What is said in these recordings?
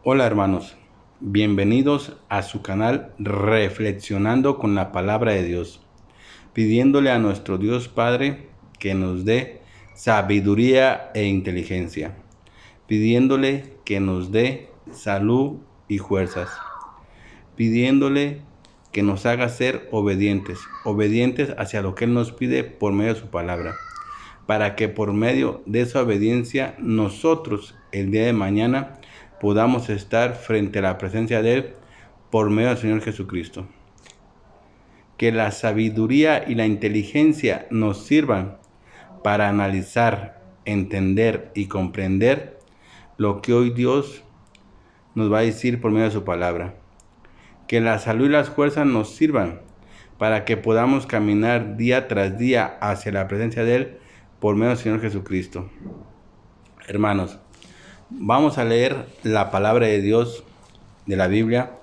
Hola hermanos, bienvenidos a su canal Reflexionando con la Palabra de Dios, pidiéndole a nuestro Dios Padre que nos dé sabiduría e inteligencia, pidiéndole que nos dé salud y fuerzas, pidiéndole que nos haga ser obedientes hacia lo que Él nos pide por medio de su palabra, para que por medio de esa obediencia nosotros el día de mañana podamos estar frente a la presencia de Él por medio del Señor Jesucristo. Que la sabiduría y la inteligencia nos sirvan para analizar, entender y comprender lo que hoy Dios nos va a decir por medio de su palabra. Que la salud y las fuerzas nos sirvan para que podamos caminar día tras día hacia la presencia de Él por medio del Señor Jesucristo. Hermanos, vamos a leer la palabra de Dios de la Biblia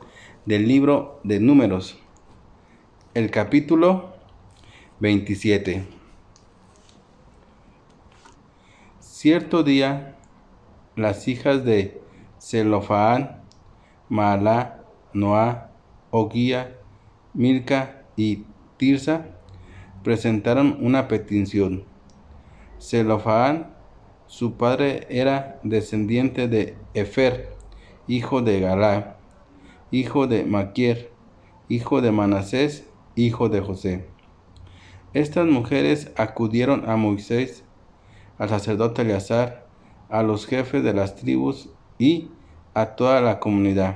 del libro de Números, el capítulo 27. Cierto día, las hijas de Zelofehad, Mahla, Noa, Hogía, Milca y Tirsa presentaron una petición. Zelofehad, su padre, era descendiente de Efer, hijo de Galá, hijo de Maquier, hijo de Manasés, hijo de José. Estas mujeres acudieron a Moisés, al sacerdote Eleazar, a los jefes de las tribus y a toda la comunidad,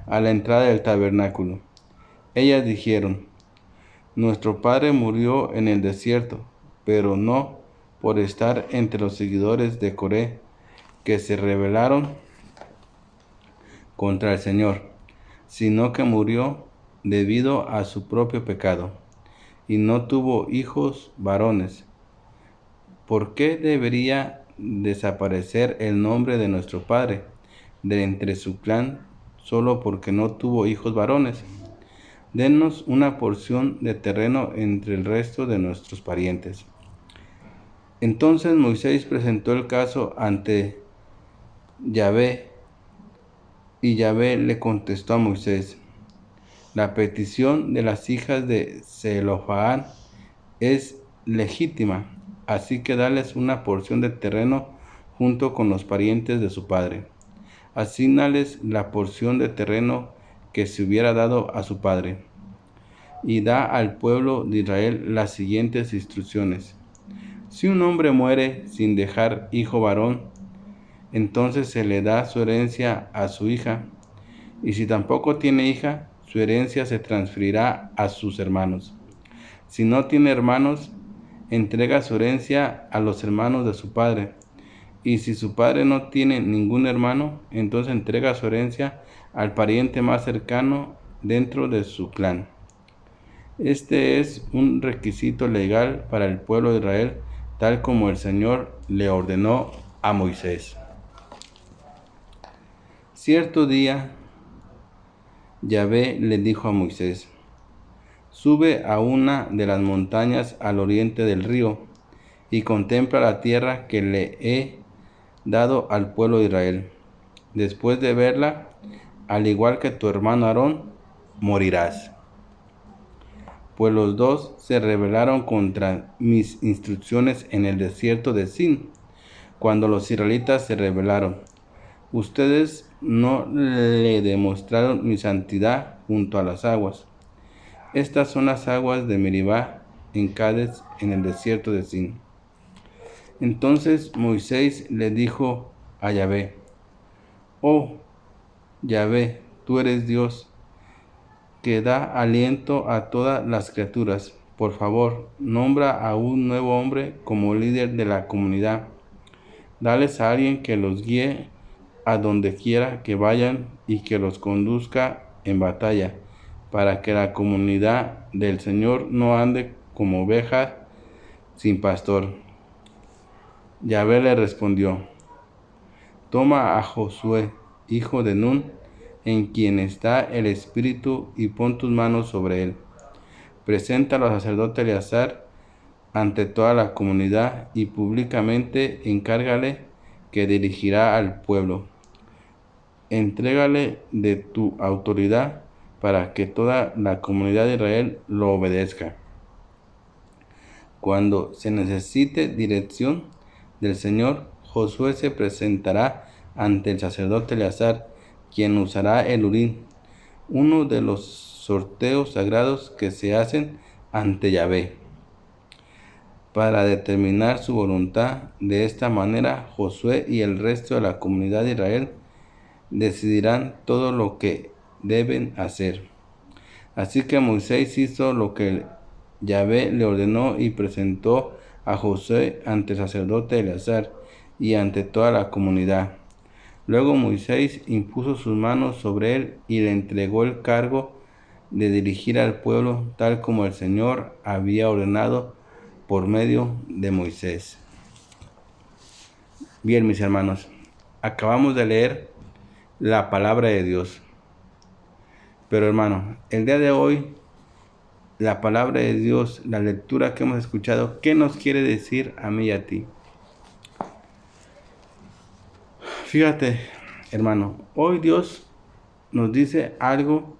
a la entrada del tabernáculo. Ellas dijeron: Nuestro padre murió en el desierto, pero no por estar entre los seguidores de Coré, que se rebelaron contra el Señor, sino que murió debido a su propio pecado, y no tuvo hijos varones. ¿Por qué debería desaparecer el nombre de nuestro padre de entre su clan solo porque no tuvo hijos varones? Denos una porción de terreno entre el resto de nuestros parientes. Entonces Moisés presentó el caso ante Yahvé, y Yahvé le contestó a Moisés: La petición de las hijas de Zelofehad es legítima, así que dales una porción de terreno junto con los parientes de su padre. Asígnales la porción de terreno que se hubiera dado a su padre. Y da al pueblo de Israel las siguientes instrucciones. Si un hombre muere sin dejar hijo varón, entonces se le da su herencia a su hija, y si tampoco tiene hija, su herencia se transferirá a sus hermanos. Si no tiene hermanos, entrega su herencia a los hermanos de su padre, y si su padre no tiene ningún hermano, entonces entrega su herencia al pariente más cercano dentro de su clan. Este es un requisito legal para el pueblo de Israel, tal como el Señor le ordenó a Moisés. Cierto día, Yahvé le dijo a Moisés: Sube a una de las montañas al oriente del río y contempla la tierra que le he dado al pueblo de Israel. Después de verla, al igual que tu hermano Aarón, morirás. Pues los dos se rebelaron contra mis instrucciones en el desierto de Sin, cuando los israelitas se rebelaron. Ustedes no le demostraron mi santidad junto a las aguas. Estas son las aguas de Meribá en Cades, en el desierto de Sin. Entonces Moisés le dijo a Yahvé: Oh, Yahvé, tú eres Dios, que da aliento a todas las criaturas. Por favor, nombra a un nuevo hombre como líder de la comunidad. Dales a alguien que los guíe a donde quiera que vayan y que los conduzca en batalla, para que la comunidad del Señor no ande como ovejas sin pastor. Yahvé le respondió: Toma a Josué, hijo de Nun, en quien está el Espíritu, y pon tus manos sobre él. Preséntalo al sacerdote Eleazar ante toda la comunidad y públicamente encárgale que dirigirá al pueblo. entrégale de tu autoridad para que toda la comunidad de Israel lo obedezca. Cuando se necesite dirección del Señor, Josué se presentará ante el sacerdote Eleazar, quien usará el Urim, uno de los sorteos sagrados que se hacen ante Yahvé, para determinar su voluntad. De esta manera, Josué y el resto de la comunidad de Israel decidirán todo lo que deben hacer. Así que Moisés hizo lo que Yahvé le ordenó y presentó a Josué ante el sacerdote Eleazar y ante toda la comunidad. Luego Moisés impuso sus manos sobre él y le entregó el cargo de dirigir al pueblo, tal como el Señor había ordenado por medio de Moisés. Bien, mis hermanos, acabamos de leer la palabra de Dios. Pero hermano, el día de hoy, la palabra de Dios, la lectura que hemos escuchado, ¿qué nos quiere decir a mí y a ti? Fíjate, hermano, hoy Dios nos dice algo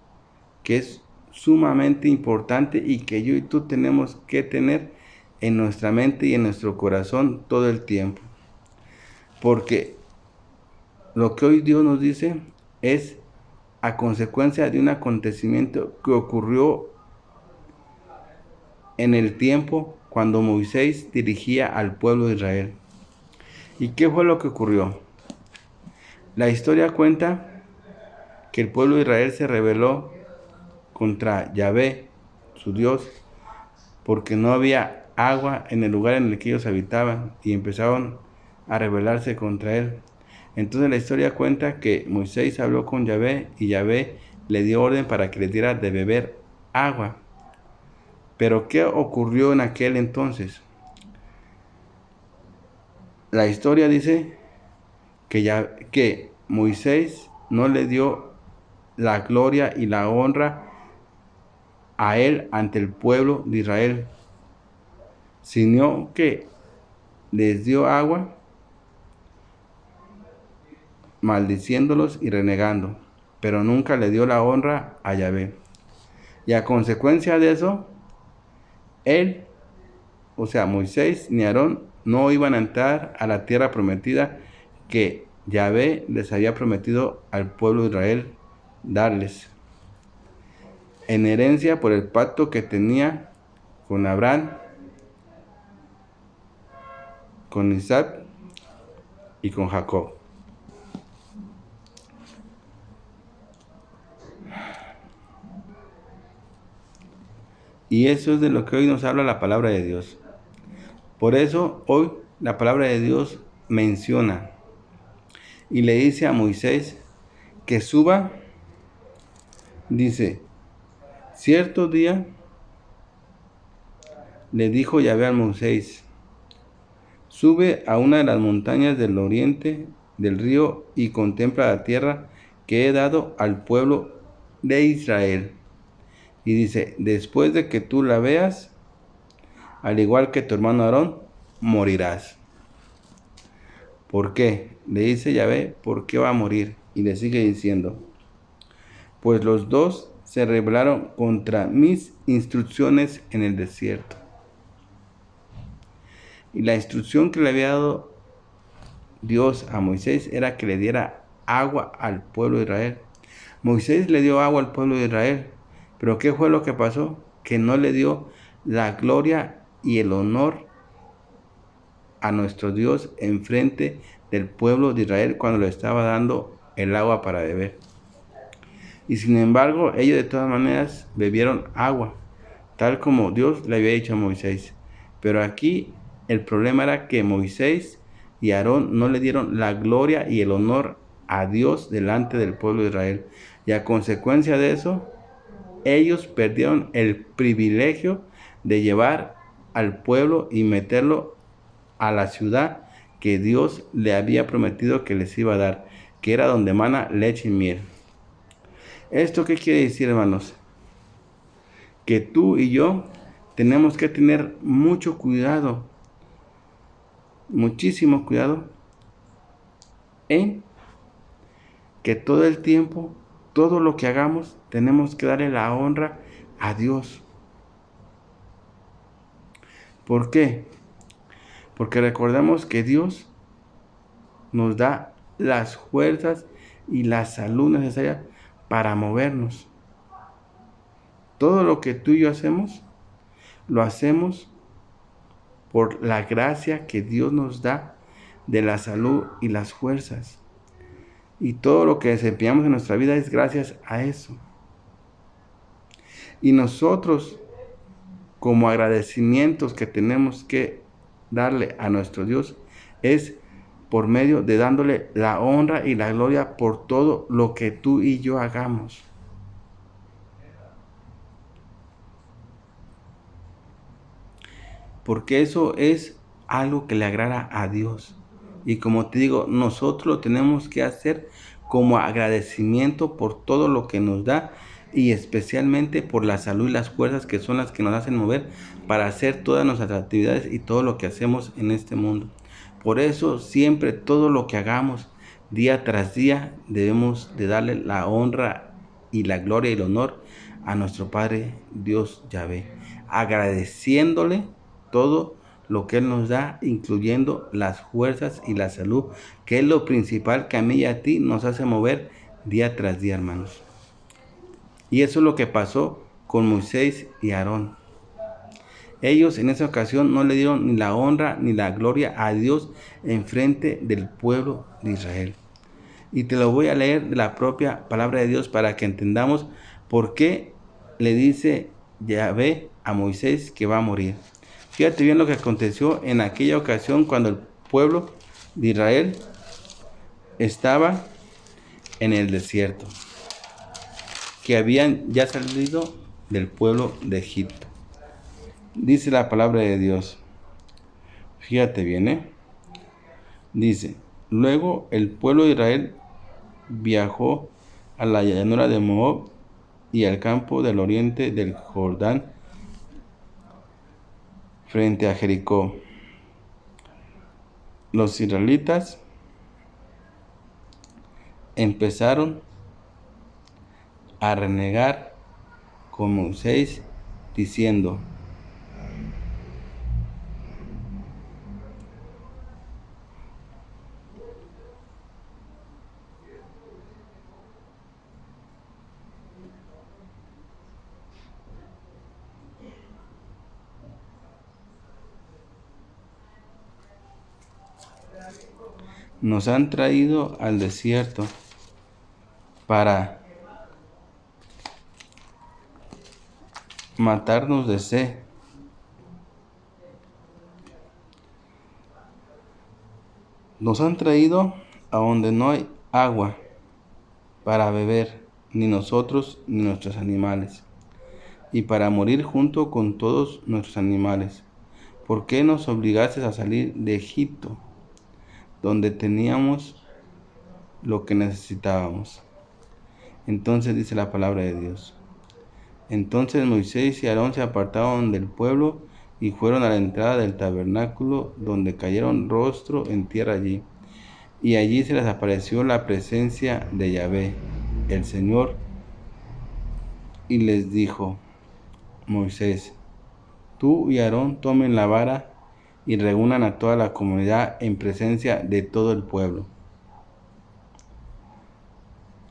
que es sumamente importante y que yo y tú tenemos que tener en nuestra mente y en nuestro corazón todo el tiempo. Porque lo que hoy Dios nos dice es a consecuencia de un acontecimiento que ocurrió en el tiempo cuando Moisés dirigía al pueblo de Israel. ¿Y qué fue lo que ocurrió? La historia cuenta que el pueblo de Israel se rebeló contra Yahvé, su Dios, porque no había agua en el lugar en el que ellos habitaban y empezaron a rebelarse contra él. Entonces la historia cuenta que Moisés habló con Yahvé y Yahvé le dio orden para que les diera de beber agua. Pero ¿qué ocurrió en aquel entonces? La historia dice que Moisés no le dio la gloria y la honra a él ante el pueblo de Israel, sino que les dio agua maldiciéndolos y renegando, pero nunca le dio la honra a Yahvé. Y a consecuencia de eso, él, o sea, Moisés ni Aarón, no iban a entrar a la tierra prometida que Yahvé les había prometido al pueblo de Israel darles, en herencia por el pacto que tenía con Abraham, con Isaac y con Jacob. Y eso es de lo que hoy nos habla la palabra de Dios. Por eso hoy la palabra de Dios menciona y le dice a Moisés que suba. Dice, cierto día le dijo Yahvé a Moisés, sube a una de las montañas del oriente del río y contempla la tierra que he dado al pueblo de Israel. Y dice, después de que tú la veas, al igual que tu hermano Aarón, morirás. ¿Por qué? Le dice Yahvé, ¿por qué va a morir? Y le sigue diciendo, pues los dos se rebelaron contra mis instrucciones en el desierto. Y la instrucción que le había dado Dios a Moisés era que le diera agua al pueblo de Israel. Moisés le dio agua al pueblo de Israel, pero ¿qué fue lo que pasó? Que no le dio la gloria y el honor a nuestro Dios en frente del pueblo de Israel cuando le estaba dando el agua para beber. Y sin embargo, ellos de todas maneras bebieron agua, tal como Dios le había dicho a Moisés. Pero aquí el problema era que Moisés y Aarón no le dieron la gloria y el honor a Dios delante del pueblo de Israel. Y a consecuencia de eso, ellos perdieron el privilegio de llevar al pueblo y meterlo a la ciudad que Dios le había prometido que les iba a dar, que era donde mana leche y miel. ¿Esto qué quiere decir, hermanos? Que tú y yo tenemos que tener mucho cuidado, muchísimo cuidado en que todo el tiempo, todo lo que hagamos, tenemos que darle la honra a Dios. ¿Por qué? Porque recordemos que Dios nos da las fuerzas y la salud necesaria para movernos. Todo lo que tú y yo hacemos, lo hacemos por la gracia que Dios nos da de la salud y las fuerzas. Y todo lo que desempeñamos en nuestra vida es gracias a eso. Y nosotros, como agradecimientos que tenemos que darle a nuestro Dios, es por medio de dándole la honra y la gloria por todo lo que tú y yo hagamos. Porque eso es algo que le agrada a Dios. Y como te digo, nosotros lo tenemos que hacer como agradecimiento por todo lo que nos da y especialmente por la salud y las fuerzas que son las que nos hacen mover para hacer todas nuestras actividades y todo lo que hacemos en este mundo. Por eso siempre todo lo que hagamos día tras día debemos de darle la honra y la gloria y el honor a nuestro Padre Dios Yahvé, agradeciéndole todo lo que Él nos da, incluyendo las fuerzas y la salud, que es lo principal que a mí y a ti nos hace mover día tras día, hermanos. Y eso es lo que pasó con Moisés y Aarón. Ellos en esa ocasión no le dieron ni la honra ni la gloria a Dios en frente del pueblo de Israel. Y te lo voy a leer de la propia palabra de Dios para que entendamos por qué le dice Yahvé a Moisés que va a morir. Fíjate bien lo que aconteció en aquella ocasión cuando el pueblo de Israel estaba en el desierto, que habían ya salido del pueblo de Egipto. Dice la palabra de Dios. Fíjate bien, Dice, luego el pueblo de Israel viajó a la llanura de Moab y al campo del oriente del Jordán frente a Jericó. Los israelitas empezaron a renegar con Moisés diciendo, nos han traído al desierto para matarnos de sed. Nos han traído a donde no hay agua para beber, ni nosotros ni nuestros animales, y para morir junto con todos nuestros animales. ¿Por qué nos obligaste a salir de Egipto, donde teníamos lo que necesitábamos? Entonces dice la palabra de Dios. Entonces Moisés y Aarón se apartaron del pueblo y fueron a la entrada del tabernáculo, donde cayeron rostro en tierra allí. Y allí se les apareció la presencia de Yahvé, el Señor, y les dijo, Moisés, tú y Aarón tomen la vara y reúnan a toda la comunidad en presencia de todo el pueblo.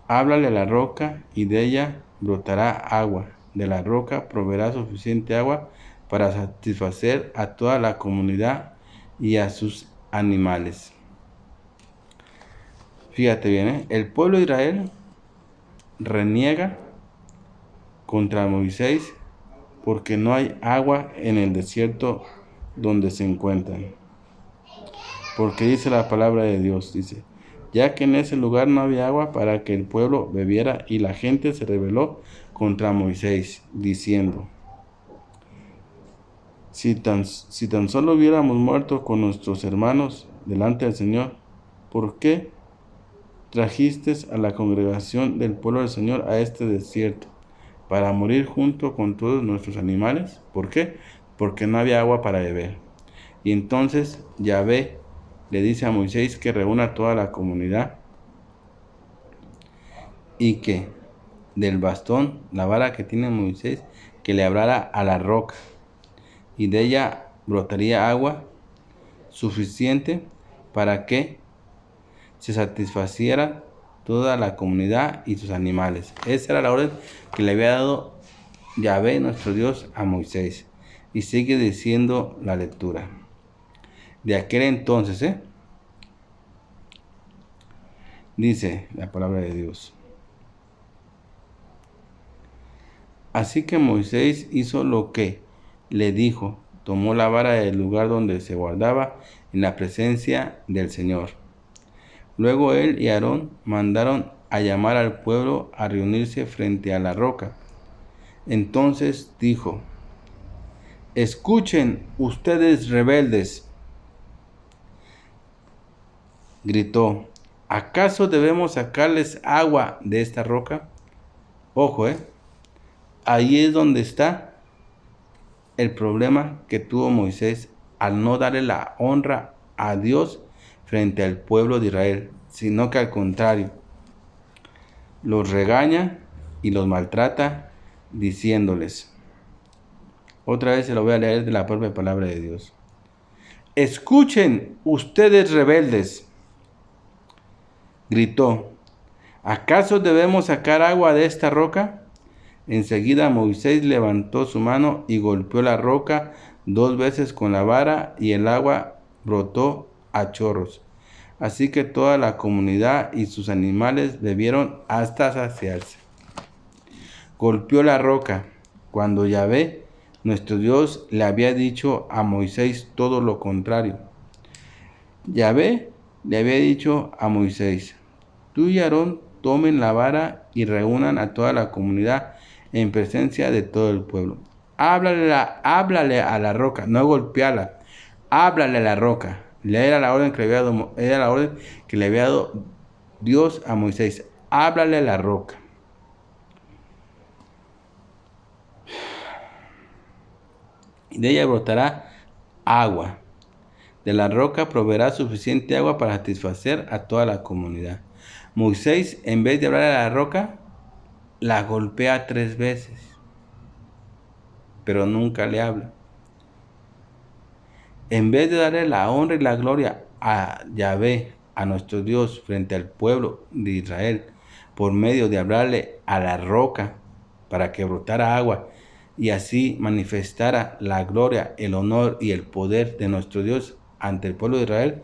Háblale a la roca y de ella brotará agua. De la roca proveerá suficiente agua para satisfacer a toda la comunidad y a sus animales. Fíjate bien, el pueblo de Israel reniega contra Moisés porque no hay agua en el desierto donde se encuentran. Porque dice la palabra de Dios, dice, ya que en ese lugar no había agua para que el pueblo bebiera, y la gente se rebeló contra Moisés, diciendo, si tan solo hubiéramos muerto con nuestros hermanos delante del Señor, ¿por qué trajiste a la congregación del pueblo del Señor a este desierto, para morir junto con todos nuestros animales? ¿Por qué? Porque no había agua para beber. Y entonces Yahvé le dice a Moisés que reúna a toda la comunidad y que del bastón, la vara que tiene Moisés, que le hablara a la roca, y de ella brotaría agua suficiente para que se satisfaciera toda la comunidad y sus animales. Esa era la orden que le había dado Yahvé, nuestro Dios, a Moisés. Y sigue diciendo la lectura. De aquel entonces, dice la palabra de Dios. Así que Moisés hizo lo que le dijo, tomó la vara del lugar donde se guardaba en la presencia del Señor. Luego él y Aarón mandaron a llamar al pueblo a reunirse frente a la roca. Entonces dijo: escuchen ustedes rebeldes, gritó, ¿acaso debemos sacarles agua de esta roca? Ojo, ahí es donde está el problema que tuvo Moisés al no darle la honra a Dios frente al pueblo de Israel, sino que al contrario, los regaña y los maltrata diciéndoles. Otra vez se lo voy a leer de la propia palabra de Dios. Escuchen ustedes rebeldes, gritó, ¿acaso debemos sacar agua de esta roca? Enseguida Moisés levantó su mano y golpeó la roca 2 veces con la vara, y el agua brotó a chorros. Así que toda la comunidad y sus animales bebieron hasta saciarse. Golpeó la roca cuando Yahvé, nuestro Dios, le había dicho a Moisés todo lo contrario. Yahvé le había dicho a Moisés: tú y Aarón tomen la vara y reúnan a toda la comunidad en presencia de todo el pueblo. Háblale a la roca, no golpeala. Háblale a la roca. Era la orden que le había dado Dios a Moisés. Háblale a la roca. Y de ella brotará agua. De la roca proveerá suficiente agua para satisfacer a toda la comunidad. Moisés, en vez de hablar a la roca, la golpea 3 veces, pero nunca le habla. En vez de darle la honra y la gloria a Yahvé, a nuestro Dios, frente al pueblo de Israel, por medio de hablarle a la roca para que brotara agua y así manifestara la gloria, el honor y el poder de nuestro Dios ante el pueblo de Israel,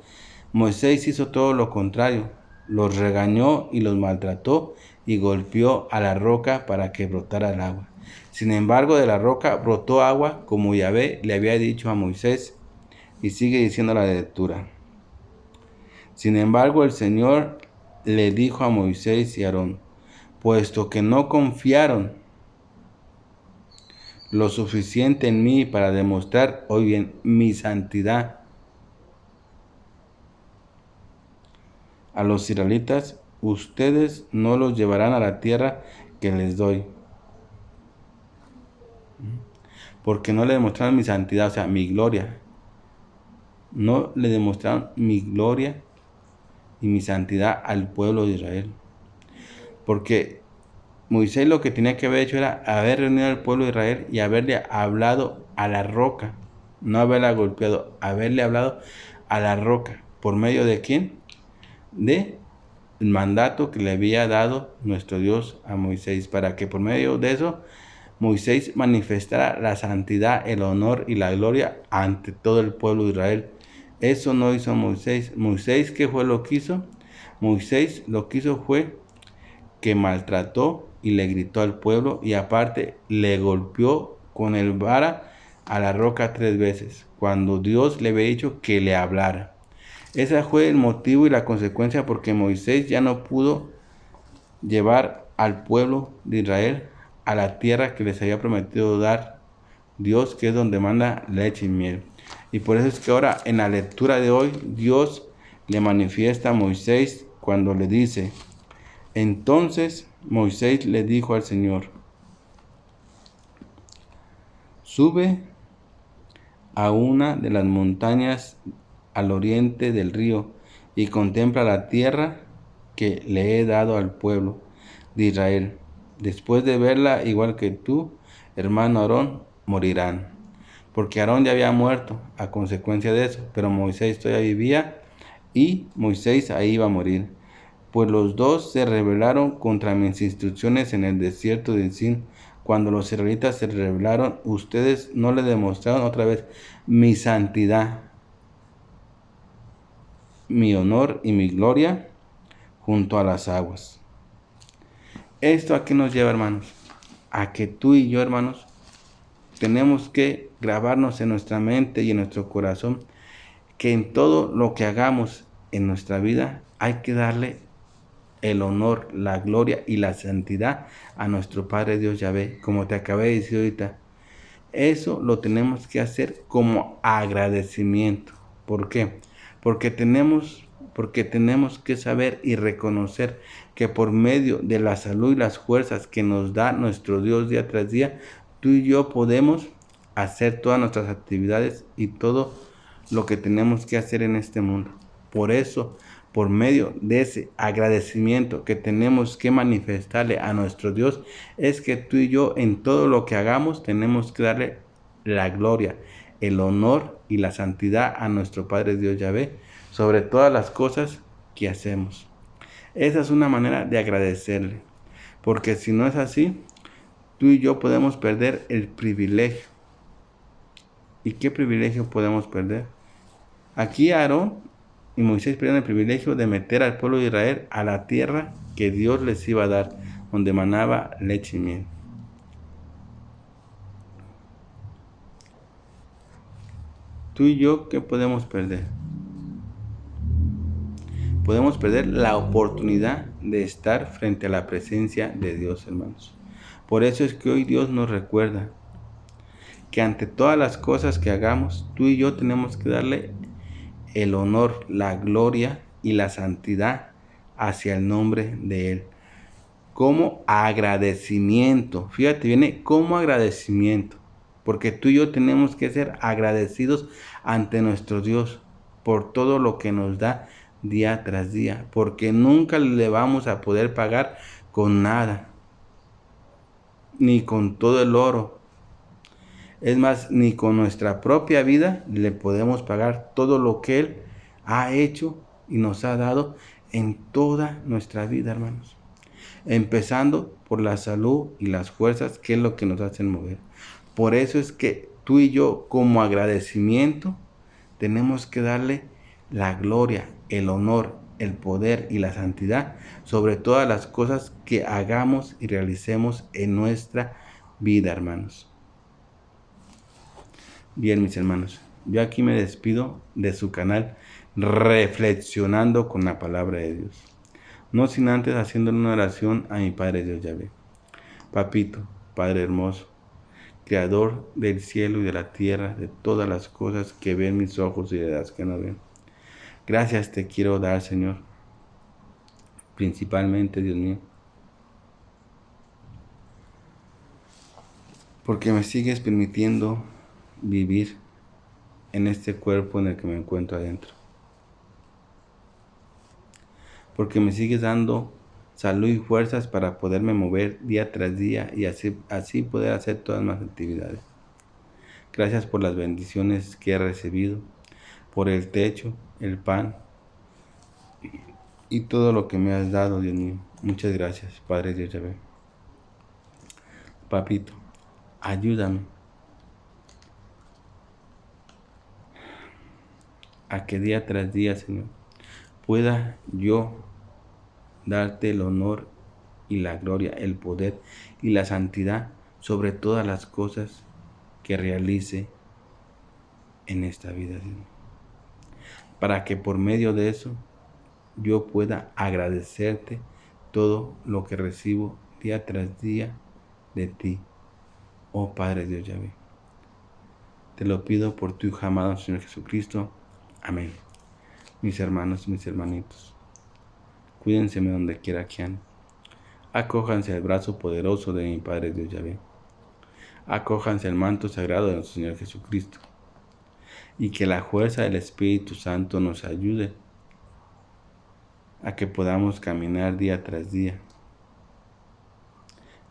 Moisés hizo todo lo contrario. Los regañó y los maltrató y golpeó a la roca para que brotara el agua. Sin embargo, de la roca brotó agua como Yahvé le había dicho a Moisés. Y sigue diciendo la lectura. Sin embargo, el Señor le dijo a Moisés y Aarón: puesto que no confiaron lo suficiente en mí para demostrar hoy bien mi santidad a los israelitas, ustedes no los llevarán a la tierra que les doy. Porque no le demostraron mi santidad, o sea, mi gloria. No le demostraron mi gloria y mi santidad al pueblo de Israel. Porque Moisés lo que tenía que haber hecho era haber reunido al pueblo de Israel y haberle hablado a la roca. No haberla golpeado, haberle hablado a la roca. ¿Por medio de quién? De el mandato que le había dado nuestro Dios a Moisés, para que por medio de eso Moisés manifestara la santidad, el honor y la gloria ante todo el pueblo de Israel. Eso no hizo Moisés. Moisés, ¿qué fue lo que hizo? Moisés lo que hizo fue que maltrató y le gritó al pueblo, y aparte le golpeó con el vara a la roca 3 veces, cuando Dios le había dicho que le hablara. Ese fue el motivo y la consecuencia porque Moisés ya no pudo llevar al pueblo de Israel a la tierra que les había prometido dar Dios, que es donde manda leche y miel. Y por eso es que ahora en la lectura de hoy Dios le manifiesta a Moisés cuando le dice: entonces Moisés le dijo al Señor: sube a una de las montañas al oriente del río y contempla la tierra que le he dado al pueblo. de Israel. Después de verla, igual que tú, hermano Aarón, morirán. Porque Aarón ya había muerto a consecuencia de eso, pero Moisés todavía vivía y Moisés ahí iba a morir. Pues los dos se rebelaron contra mis instrucciones en el desierto de Sin. Cuando los israelitas se rebelaron, ustedes no le demostraron otra vez mi santidad, mi honor y mi gloria junto a las aguas. ¿Esto a qué nos lleva, hermanos? A que tú y yo, hermanos, tenemos que grabarnos en nuestra mente y en nuestro corazón que en todo lo que hagamos en nuestra vida hay que darle el honor, la gloria y la santidad a nuestro Padre Dios Yahvé, como te acabé de decir ahorita. Eso lo tenemos que hacer como agradecimiento. ¿Por qué? Porque tenemos que saber y reconocer que por medio de la salud y las fuerzas que nos da nuestro Dios día tras día, tú y yo podemos hacer todas nuestras actividades y todo lo que tenemos que hacer en este mundo. Por eso, por medio de ese agradecimiento que tenemos que manifestarle a nuestro Dios, es que tú y yo en todo lo que hagamos tenemos que darle la gloria, el honor y la santidad a nuestro Padre Dios Yahvé sobre todas las cosas que hacemos. Esa es una manera de agradecerle, porque si no es así, tú y yo podemos perder el privilegio. ¿Y qué privilegio podemos perder? Aquí Aarón y Moisés perdieron el privilegio de meter al pueblo de Israel a la tierra que Dios les iba a dar, donde manaba leche y miel. Tú y yo, ¿qué podemos perder? Podemos perder la oportunidad de estar frente a la presencia de Dios, hermanos. Por eso es que hoy Dios nos recuerda que ante todas las cosas que hagamos, tú y yo tenemos que darle el honor, la gloria y la santidad hacia el nombre de Él. Como agradecimiento. Fíjate, viene como agradecimiento. Porque tú y yo tenemos que ser agradecidos ante nuestro Dios por todo lo que nos da día tras día. Porque nunca le vamos a poder pagar con nada. Ni con todo el oro. Es más, ni con nuestra propia vida le podemos pagar todo lo que Él ha hecho y nos ha dado en toda nuestra vida, hermanos. Empezando por la salud y las fuerzas, que es lo que nos hacen mover. Por eso es que tú y yo, como agradecimiento, tenemos que darle la gloria, el honor, el poder y la santidad sobre todas las cosas que hagamos y realicemos en nuestra vida, hermanos. Bien, mis hermanos, yo aquí me despido de su canal Reflexionando con la Palabra de Dios. No sin antes haciéndole una oración a mi Padre Dios Yahvé. Papito, Padre hermoso, Creador del cielo y de la tierra, de todas las cosas que ven mis ojos y de las que no ven. Gracias te quiero dar, Señor, principalmente, Dios mío, porque me sigues permitiendo vivir en este cuerpo en el que me encuentro adentro. Porque me sigues dando salud y fuerzas para poderme mover día tras día y así poder hacer todas mis actividades. Gracias por las bendiciones que he recibido, por el techo, el pan y todo lo que me has dado, Dios mío. Muchas gracias, Padre Dios Yahvé. Papito, ayúdame a que día tras día, Señor, pueda yo darte el honor y la gloria, el poder y la santidad sobre todas las cosas que realice en esta vida, Señor. Para que por medio de eso yo pueda agradecerte todo lo que recibo día tras día de ti, oh Padre Dios Yahvé. Te lo pido por tu Hijo amado Señor Jesucristo. Amén. Mis hermanos, mis hermanitos, cuídense donde quiera que anden. Acójanse al brazo poderoso de mi Padre Dios Yahvé. Acójanse al manto sagrado de nuestro Señor Jesucristo. Y que la fuerza del Espíritu Santo nos ayude a que podamos caminar día tras día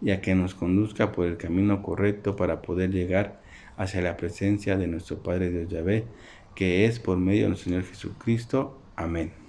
y a que nos conduzca por el camino correcto para poder llegar hacia la presencia de nuestro Padre Dios Yahvé, que es por medio de nuestro Señor Jesucristo. Amén.